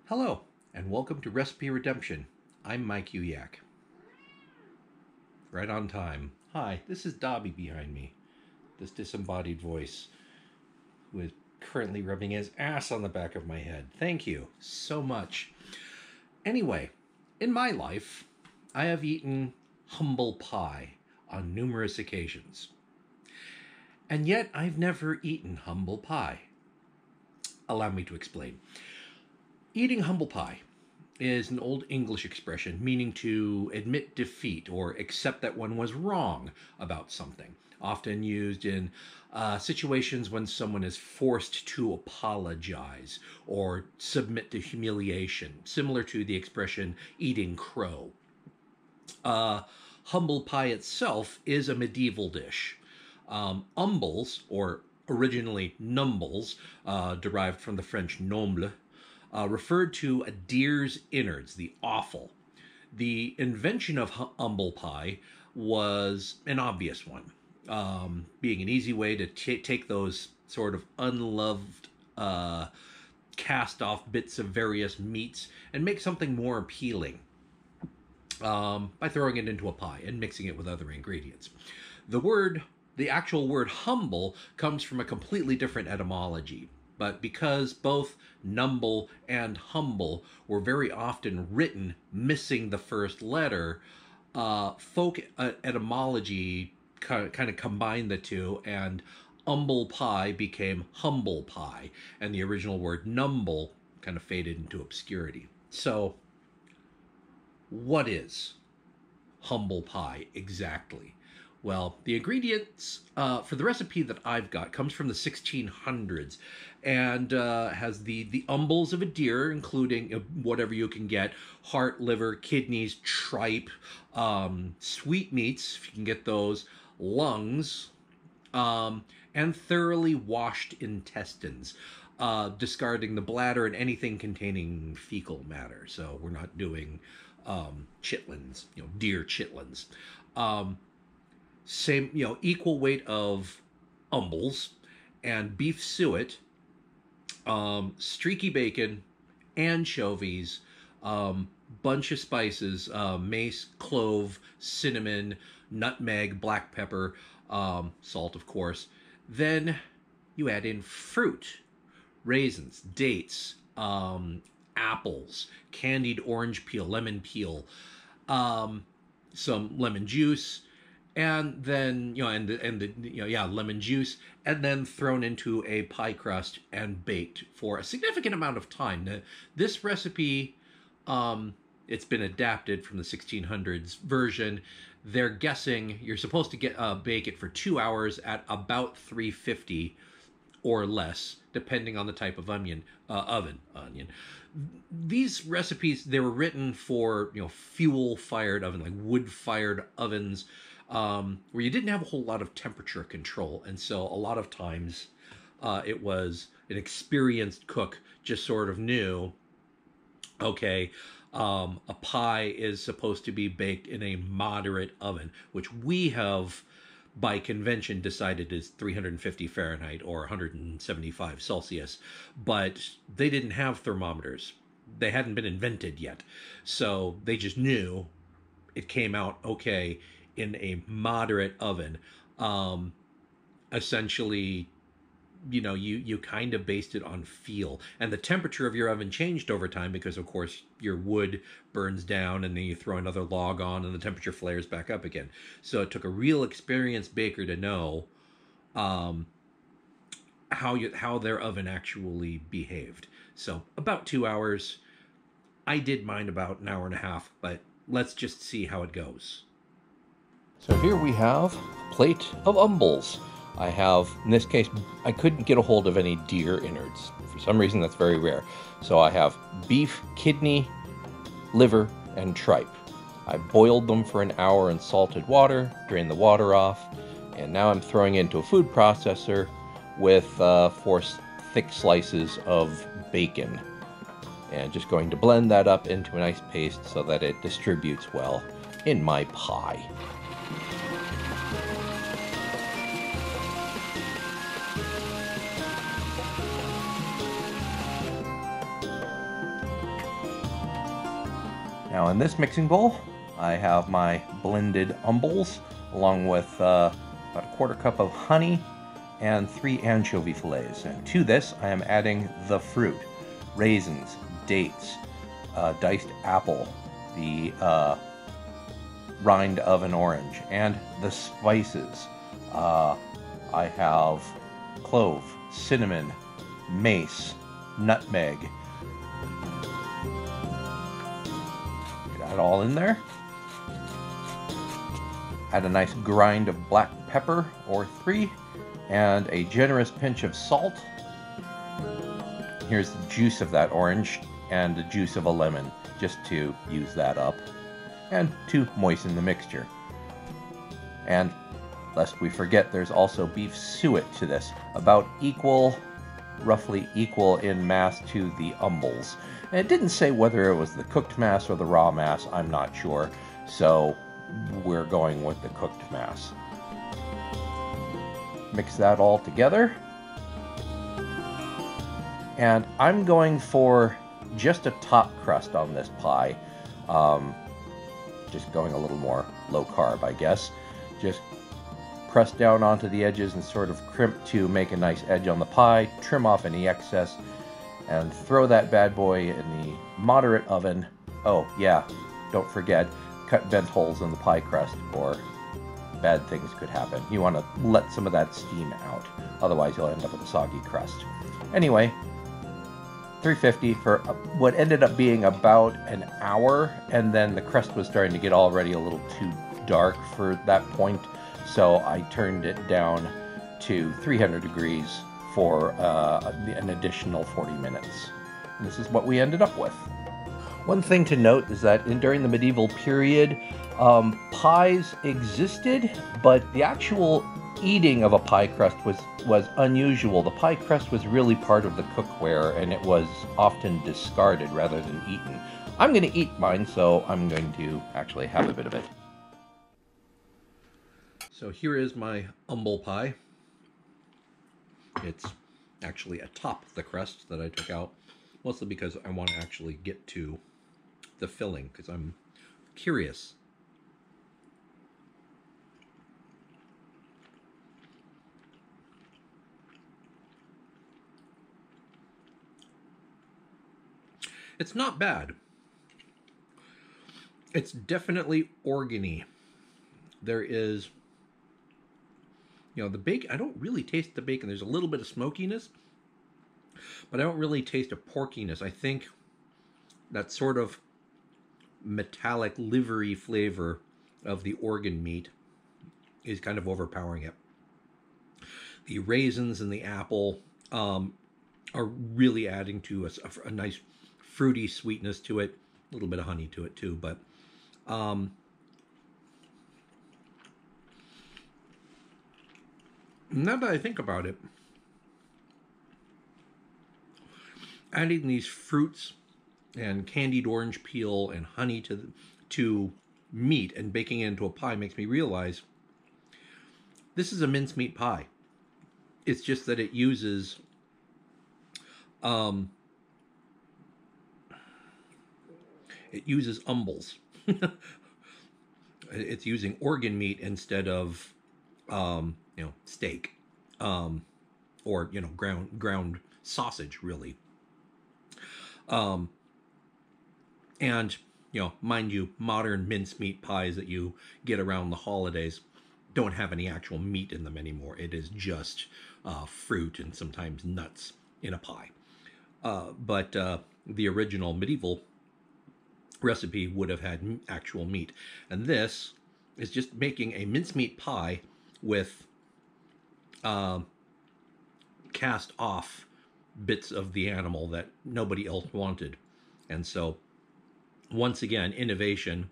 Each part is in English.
Hello, and welcome to Recipe Redemption. I'm Mike Uyak. Right on time. Hi, this is Dobby behind me, this disembodied voice who is currently rubbing his ass on the back of my head. Thank you so much. Anyway, in my life, I have eaten humble pie on numerous occasions. And yet, I've never eaten humble pie. Allow me to explain. Eating humble pie is an old English expression meaning to admit defeat or accept that one was wrong about something, often used in situations when someone is forced to apologize or submit to humiliation, similar to the expression eating crow. Humble pie itself is a medieval dish. Umbles, or originally numbles, derived from the French nomble, referred to a deer's innards, the offal. The invention of humble pie was an obvious one, being an easy way to take those sort of unloved, cast-off bits of various meats and make something more appealing by throwing it into a pie and mixing it with other ingredients. The actual word humble comes from a completely different etymology. But because both numble and humble were very often written missing the first letter, folk etymology kind of combined the two, and umble pie became humble pie, and the original word numble kind of faded into obscurity. So, what is humble pie exactly? Well, the ingredients for the recipe that I've got comes from the 1600s and has the umbles of a deer, including whatever you can get: heart, liver, kidneys, tripe, sweetmeats, if you can get those, lungs, and thoroughly washed intestines, discarding the bladder and anything containing fecal matter. So we're not doing chitlins, deer chitlins. Same, equal weight of umbles and beef suet, streaky bacon, anchovies, bunch of spices, mace, clove, cinnamon, nutmeg, black pepper, salt, of course. Then you add in fruit, raisins, dates, apples, candied orange peel, lemon peel, some lemon juice, and then lemon juice, and then thrown into a pie crust and baked for a significant amount of time. Now, this recipe, it's been adapted from the 1600s version. They're guessing you're supposed to bake it for 2 hours at about 350 or less, depending on the type of onion. These recipes, they were written for fuel-fired oven, like wood-fired ovens, where you didn't have a whole lot of temperature control, and so a lot of times it was an experienced cook just sort of knew, okay, a pie is supposed to be baked in a moderate oven, which we have by convention decided is 350 Fahrenheit or 175 Celsius, but they didn't have thermometers. They hadn't been invented yet, so they just knew it came out okay in a moderate oven. Essentially, you kind of based it on feel, and the temperature of your oven changed over time because, of course, your wood burns down and then you throw another log on and the temperature flares back up again. So it took a real experienced baker to know how their oven actually behaved. So about 2 hours. I did mine about an hour and a half, but let's just see how it goes. So here we have a plate of umbles. I have, in this case, I couldn't get a hold of any deer innards. For some reason, that's very rare. So I have beef, kidney, liver, and tripe. I boiled them for an hour in salted water, drained the water off, and now I'm throwing it into a food processor with 4 thick slices of bacon. And just going to blend that up into a nice paste so that it distributes well in my pie. Now in this mixing bowl, I have my blended umbles along with about a 1/4 cup of honey and 3 anchovy fillets. And to this, I am adding the fruit, raisins, dates, diced apple, the rind of an orange, and the spices. I have clove, cinnamon, mace, nutmeg. Get that all in there. Add a nice grind of black pepper or 3, and a generous pinch of salt. Here's the juice of that orange and the juice of a lemon, just to use that up and to moisten the mixture. And lest we forget, there's also beef suet to this, about roughly equal in mass to the umbles. And it didn't say whether it was the cooked mass or the raw mass, I'm not sure, so we're going with the cooked mass. Mix that all together. And I'm going for just a top crust on this pie. Just going a little more low carb, I guess. Just press down onto the edges and sort of crimp to make a nice edge on the pie. Trim off any excess and throw that bad boy in the moderate oven. Oh yeah, don't forget, cut vent holes in the pie crust or bad things could happen. You want to let some of that steam out, otherwise you'll end up with a soggy crust. Anyway, 350 for what ended up being about an hour, and then the crust was starting to get already a little too dark for that point, so I turned it down to 300 degrees for an additional 40 minutes. And this is what we ended up with. One thing to note is that during the medieval period, pies existed, but the actual eating of a pie crust was unusual. The pie crust was really part of the cookware, and it was often discarded rather than eaten. I'm going to eat mine, so I'm going to actually have a bit of it. So here is my umble pie. It's actually atop the crust that I took out, mostly because I want to actually get to the filling, because I'm curious. It's not bad. It's definitely organy. There is, the bacon, I don't really taste the bacon. There's a little bit of smokiness, but I don't really taste a porkiness. I think that sort of metallic livery flavor of the organ meat is kind of overpowering it. The raisins and the apple are really adding to a nice fruity sweetness to it. A little bit of honey to it too, but now that I think about it, adding these fruits and candied orange peel and honey to meat and baking it into a pie makes me realize this is a mincemeat pie. It's just that it uses umbles. It's using organ meat instead of steak, or ground sausage, really. And mind you, modern mincemeat pies that you get around the holidays don't have any actual meat in them anymore. It is just fruit and sometimes nuts in a pie. But the original medieval recipe would have had actual meat. And this is just making a mincemeat pie with cast off bits of the animal that nobody else wanted. And so, once again, innovation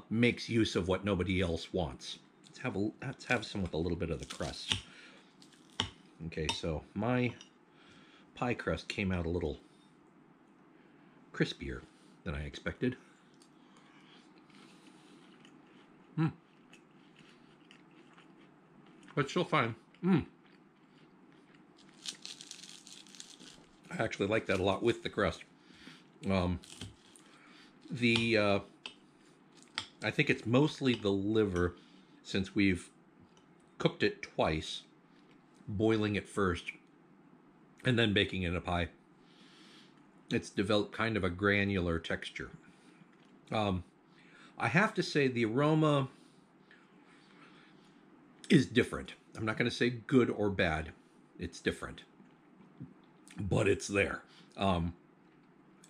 makes use of what nobody else wants. Let's have some with a little bit of the crust. Okay, so my pie crust came out a little crispier than I expected. But still fine. I actually like that a lot with the crust. I think it's mostly the liver, since we've cooked it twice, boiling it first, and then baking it in a pie. It's developed kind of a granular texture. I have to say the aroma is different. I'm not going to say good or bad. It's different. But it's there.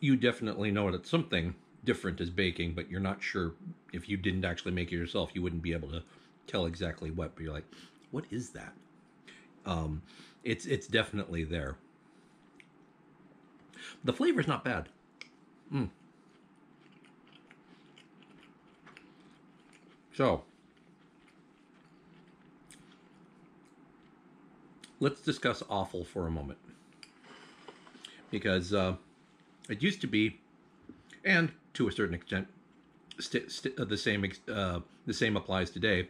You definitely know that something different is baking, but you're not sure. If you didn't actually make it yourself, you wouldn't be able to tell exactly what, but you're like, what is that? It's definitely there. The flavor's not bad. So, let's discuss offal for a moment. Because it used to be, and to a certain extent, the same applies today.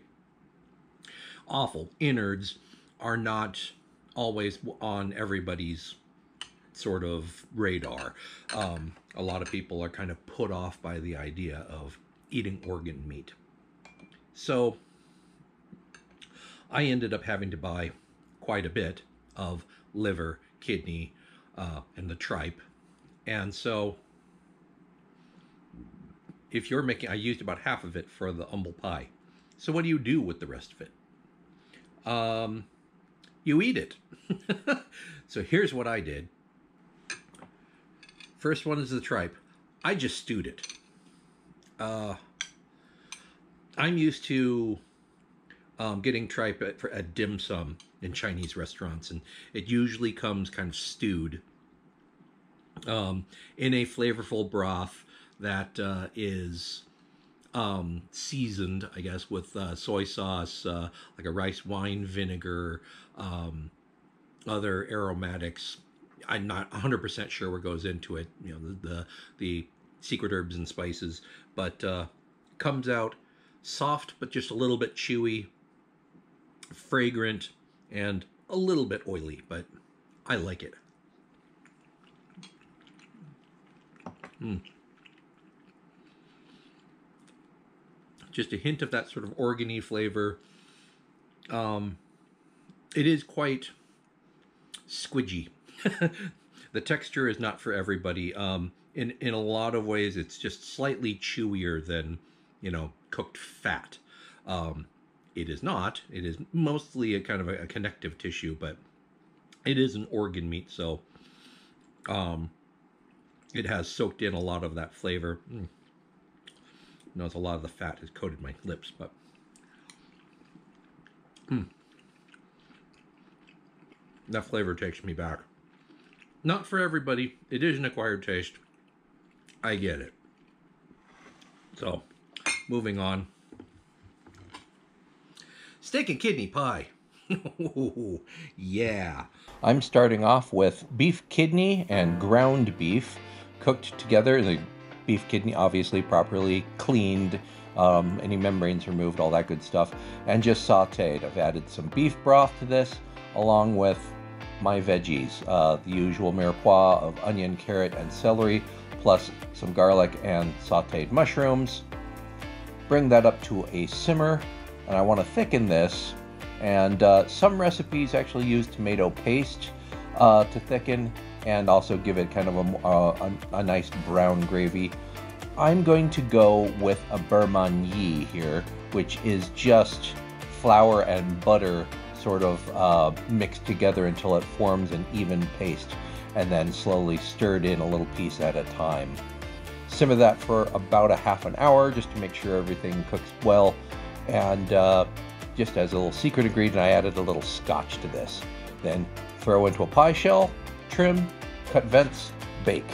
Offal, innards, are not always on everybody's sort of radar. A lot of people are kind of put off by the idea of eating organ meat. So I ended up having to buy quite a bit of liver, kidney, and the tripe. And so if you're making, I used about half of it for the humble pie. So what do you do with the rest of it? You eat it. So here's what I did. First one is the tripe. I just stewed it. I'm used to getting tripe at dim sum in Chinese restaurants, and it usually comes kind of stewed in a flavorful broth that is seasoned, I guess, with soy sauce, like a rice wine vinegar, other aromatics. I'm not 100% sure what goes into it, you know, the secret herbs and spices, but comes out soft, but just a little bit chewy, fragrant, and a little bit oily, but I like it. Just a hint of that sort of organy flavor. It is quite squidgy. The texture is not for everybody. In a lot of ways, it's just slightly chewier than, you know, cooked fat. It is not. It is mostly a kind of a connective tissue, but it is an organ meat, so it has soaked in a lot of that flavor. Notice a lot of the fat has coated my lips, but that flavor takes me back. Not for everybody. It is an acquired taste. I get it. So, moving on. Steak and kidney pie. Yeah. I'm starting off with beef kidney and ground beef cooked together. The beef kidney obviously properly cleaned, any membranes removed, all that good stuff, and just sauteed. I've added some beef broth to this, along with my veggies, the usual mirepoix of onion, carrot, and celery, plus some garlic and sauteed mushrooms. Bring that up to a simmer, and I want to thicken this, and some recipes actually use tomato paste to thicken and also give it kind of a nice brown gravy. I'm going to go with a beurre manier here, which is just flour and butter sort of mixed together until it forms an even paste, and then slowly stirred in a little piece at a time. Simmer that for about a half an hour just to make sure everything cooks well, And just as a little secret ingredient, I added a little scotch to this. Then throw into a pie shell, trim, cut vents, bake.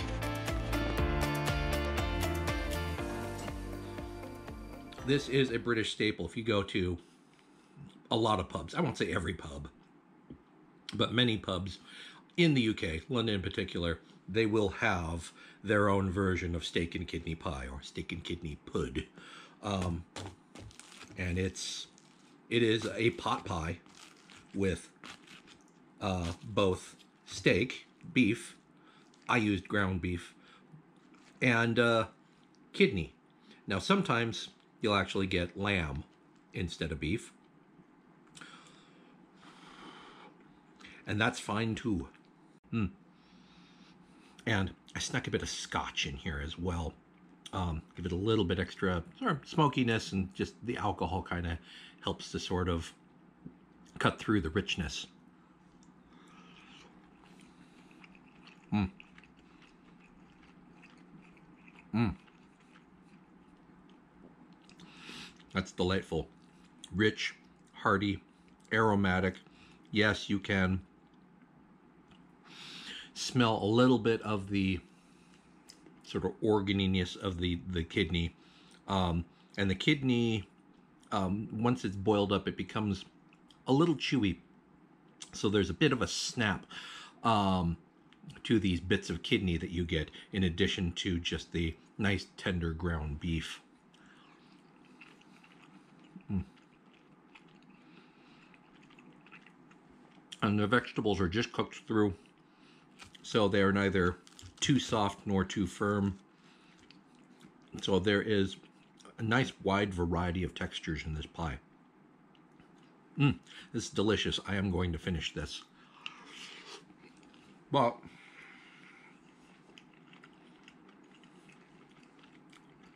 This is a British staple. If you go to a lot of pubs, I won't say every pub, but many pubs in the UK, London in particular, they will have their own version of steak and kidney pie or steak and kidney pud. And it is a pot pie with both steak, beef, I used ground beef, and kidney. Now sometimes you'll actually get lamb instead of beef, and that's fine too. And I snuck a bit of scotch in here as well. Give it a little bit extra sort of smokiness, and just the alcohol kind of helps to sort of cut through the richness. That's delightful. Rich, hearty, aromatic. Yes, you can smell a little bit of the sort of organiness of the kidney. And the kidney, once it's boiled up, it becomes a little chewy. So there's a bit of a snap to these bits of kidney that you get, in addition to just the nice tender ground beef. And the vegetables are just cooked through, so they are neither too soft nor too firm. So there is a nice wide variety of textures in this pie. This is delicious. I am going to finish this. But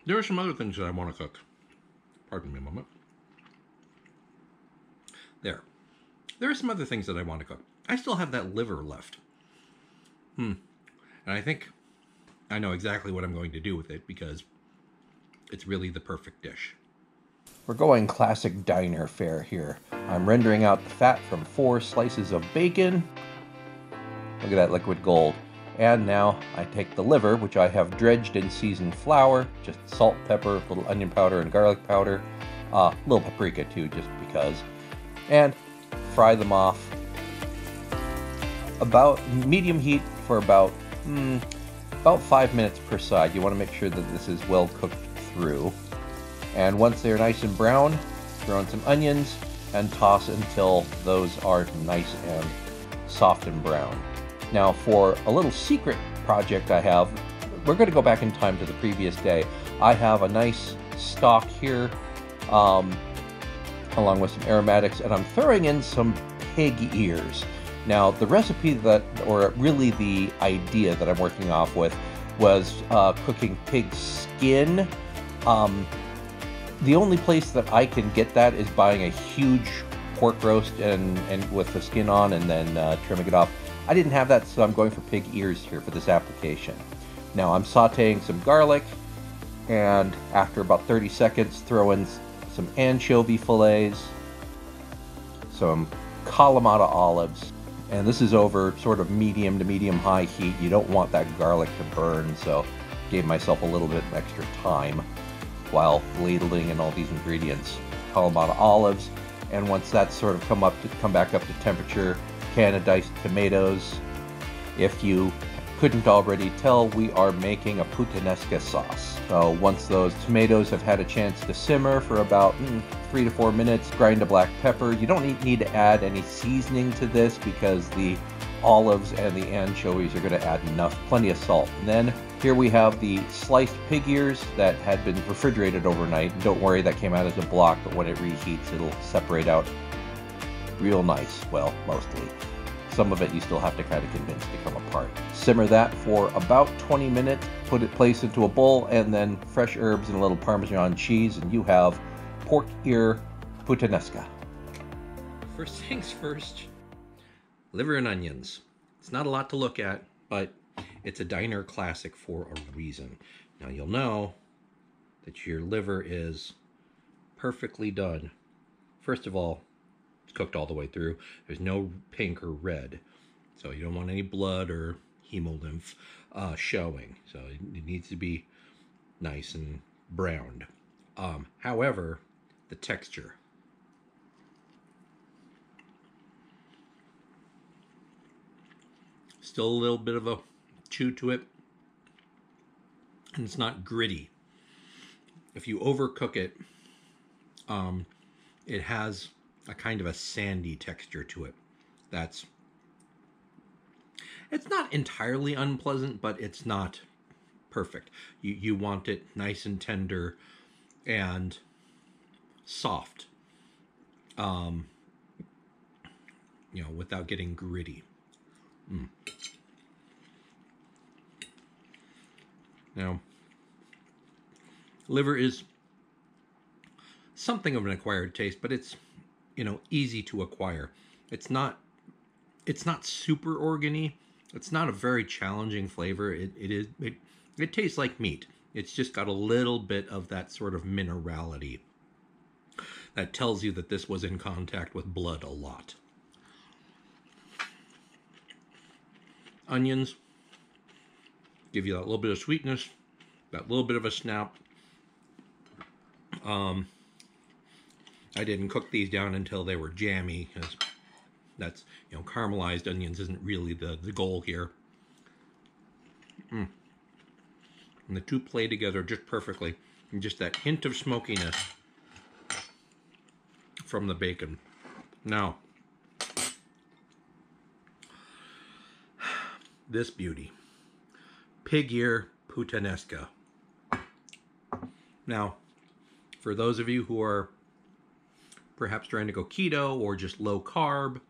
there are some other things that I want to cook. Pardon me a moment. There are some other things that I want to cook. I still have that liver left. And I think I know exactly what I'm going to do with it, because it's really the perfect dish. We're going classic diner fare here. I'm rendering out the fat from 4 slices of bacon. Look at that liquid gold. And now I take the liver, which I have dredged in seasoned flour, just salt, pepper, a little onion powder and garlic powder, a little paprika too, just because, and fry them off. About medium heat for about 5 minutes per side. You want to make sure that this is well cooked through. And once they're nice and brown, throw in some onions and toss until those are nice and soft and brown. Now for a little secret project I have, we're going to go back in time to the previous day. I have a nice stock here, along with some aromatics, and I'm throwing in some pig ears. Now the recipe that, or really the idea that I'm working off with, was cooking pig skin. The only place that I can get that is buying a huge pork roast and with the skin on, and then trimming it off. I didn't have that, so I'm going for pig ears here for this application. Now I'm sauteing some garlic, and after about 30 seconds, throw in some anchovy fillets, some Kalamata olives, and this is over sort of medium to medium-high heat. You don't want that garlic to burn, so gave myself a little bit of extra time while ladling in all these ingredients. Kalamata olives, and once that's sort of come back up to temperature, can of diced tomatoes. If you couldn't already tell, we are making a puttanesca sauce. So once those tomatoes have had a chance to simmer for about 3 to 4 minutes, grind a black pepper. You don't need to add any seasoning to this, because the olives and the anchovies are going to add plenty of salt. And then here we have the sliced pig ears that had been refrigerated overnight. Don't worry, that came out as a block, but when it reheats, it'll separate out real nice. Well, mostly. Some of it you still have to kind of convince to come apart. Simmer that for about 20 minutes, place into a bowl, and then fresh herbs and a little Parmesan cheese, and you have pork ear puttanesca. First things first, liver and onions. It's not a lot to look at, but it's a diner classic for a reason. Now you'll know that your liver is perfectly done. First of all, it's cooked all the way through. There's no pink or red, so you don't want any blood or hemolymph showing. So it needs to be nice and browned. However, the texture. Still a little bit of a chew to it, and it's not gritty. If you overcook it, it has a kind of a sandy texture to it. It's not entirely unpleasant, but it's not perfect. You want it nice and tender and soft, without getting gritty. Now, liver is something of an acquired taste, but it's, easy to acquire. It's not super organy. It's not a very challenging flavor. It tastes like meat. It's just got a little bit of that sort of minerality that tells you that this was in contact with blood a lot. Onions give you that little bit of sweetness, that little bit of a snap. I didn't cook these down until they were jammy, because that's, caramelized onions isn't really the goal here. And the two play together just perfectly. And just that hint of smokiness from the bacon. Now, this beauty. Pig ear puttanesca. Now, for those of you who are perhaps trying to go keto or just low carb,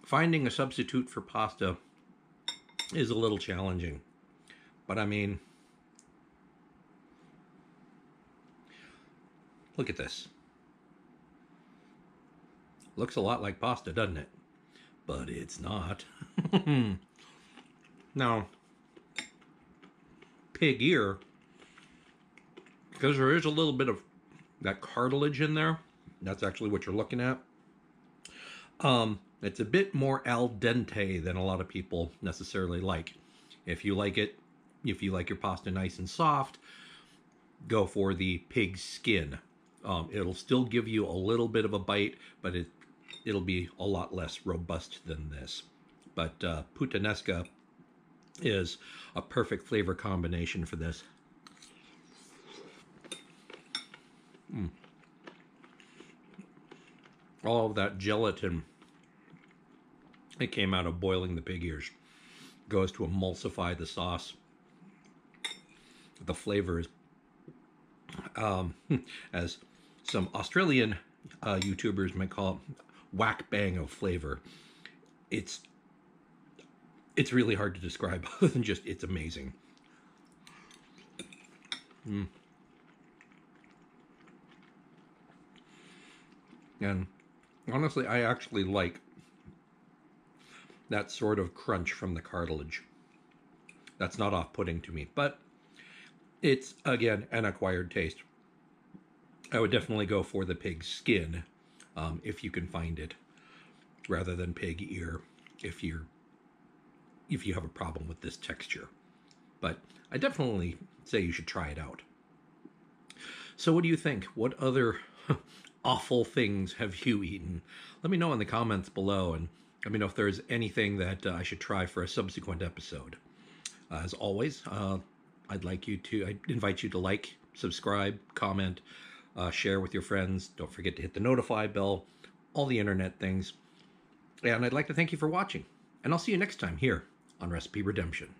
finding a substitute for pasta is a little challenging. But I mean, look at this. Looks a lot like pasta, doesn't it? But it's not. Now, pig ear, because there is a little bit of that cartilage in there, that's actually what you're looking at. It's a bit more al dente than a lot of people necessarily like. If you like your pasta nice and soft, go for the pig skin. It'll still give you a little bit of a bite, but it'll be a lot less robust than this. But puttanesca is a perfect flavor combination for this. All of that gelatin that came out of boiling the pig ears goes to emulsify the sauce. The flavor is, as some Australian YouTubers might call it, whack bang of flavor. It's really hard to describe other than just it's amazing. And honestly, I actually like that sort of crunch from the cartilage. That's not off-putting to me, but it's, again, an acquired taste. I would definitely go for the pig skin, if you can find it, rather than pig ear if you have a problem with this texture. But I definitely say you should try it out. So what do you think? What other awful things have you eaten? Let me know in the comments below, and let me know if there's anything that I should try for a subsequent episode. As always, I invite you to like, subscribe, comment, share with your friends. Don't forget to hit the notify bell, all the internet things. And I'd like to thank you for watching. And I'll see you next time here on Recipe Redemption.